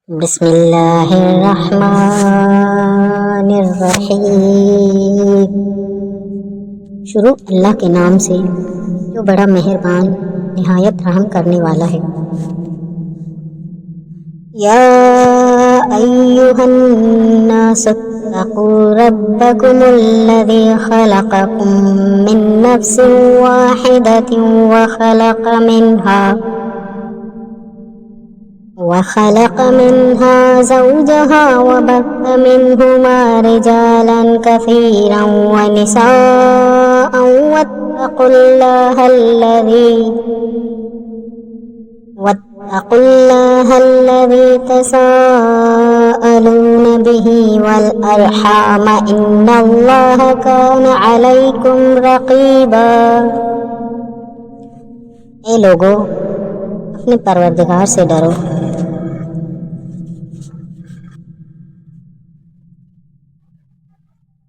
بسم اللہ الرحمن الرحیم۔ شروع اللہ کے نام سے جو بڑا مہربان نہایت رحم کرنے والا ہے۔ یا ایھا الناس اتقوا ربکم الذی خلقکم من نفس واحدۃ وخلق منها زوجها وبث منهما رجالا كثيرا ونساء واتقوا الله الذي تساءلون به والأرحام إن الله كان عليكم رقيبا۔ اے لوگو، اپنے پروردگار سے ڈرو،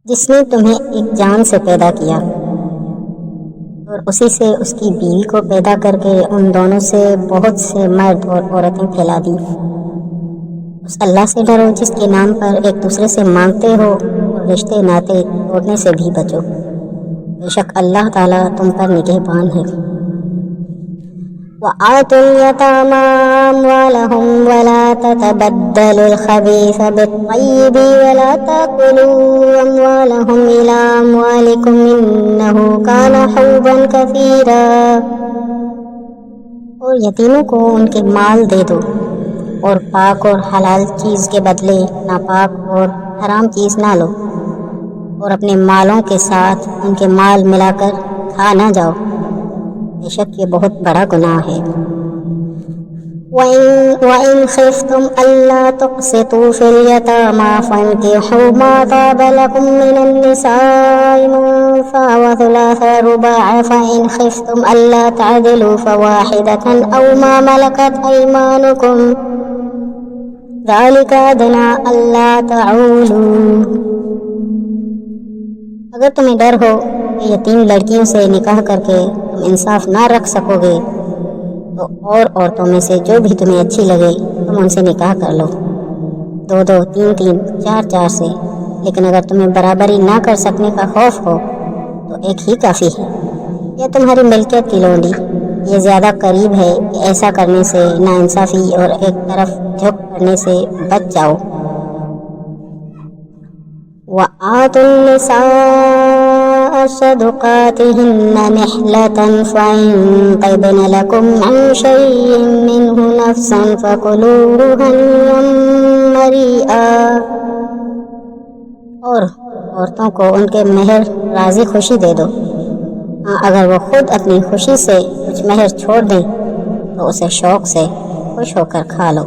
جس نے تمہیں ایک جان سے پیدا کیا اور اسی سے اس کی بیوی کو پیدا کر کے ان دونوں سے بہت سے مرد اور عورتیں پھیلا دی۔ اس اللہ سے ڈرو جس کے نام پر ایک دوسرے سے مانگتے ہو اور رشتے ناطے توڑنے سے بھی بچو، بے شک اللہ تعالیٰ تم پر نگہبان ہے۔ وآتوا اليتامى أموالهم ولا تتبدلوا الخبيث بالطيب ولا تأكلوا أموالهم إلى أموالكم إنه كان حوبا كثيرا۔ اور یتیموں کو ان کے مال دے دو، اور پاک اور حلال چیز کے بدلے ناپاک اور حرام چیز نہ لو، اور اپنے مالوں کے ساتھ ان کے مال ملا کر کھا نہ جاؤ، بے شک یہ بہت بڑا گناہ ہے۔ وَإِنْ خِفْتُمْ أَلَّا تُقْسِطُوا فِي الْيَتَامَى فَانكِحُوا مَا طَابَ لَكُم مِّنَ النِّسَاءِ مَثْنَىٰ وَثُلَاثَ وَرُبَاعَ فَإِنْ خِفْتُمْ أَلَّا تَعْدِلُوا فَوَاحِدَةً أَوْ مَا مَلَكَتْ أَيْمَانُكُمْ ذَلِكَ أَدْنَىٰ أَلَّا تَعُولُوا۔ اگر تمہیں ڈر ہو کہ یتیم لڑکیوں سے نکاح کر کے تم انصاف نہ رکھ سکو گے تو اور عورتوں میں سے جو بھی تمہیں اچھی لگے تم ان سے نکاح کر لو، 2 3 4 سے، لیکن اگر تمہیں برابری نہ کر سکنے کا خوف ہو تو ایک ہی کافی ہے۔ یا تمہاری ملکیت کی لونڈی یہ زیادہ قریب ہے کہ ایسا کرنے سے ناانصافی اور ایک طرف جھک پڑنے سے بچ جاؤ۔ وَآتُوا النِّسَاءَ صَدُقَاتِهِنَّ نِحْلَةً فَإِن طِبْنَ لَكُمْ عَن شَيْءٍ مِّنْهُ نَفْسًا فَكُلُوهُ هَنِيئًا مَّرِيئًا۔ اور عورتوں کو ان کے مہر راضی خوشی دے دو، اگر وہ خود اپنی خوشی سے کچھ مہر چھوڑ دیں تو اسے شوق سے خوش ہو کر کھا لو۔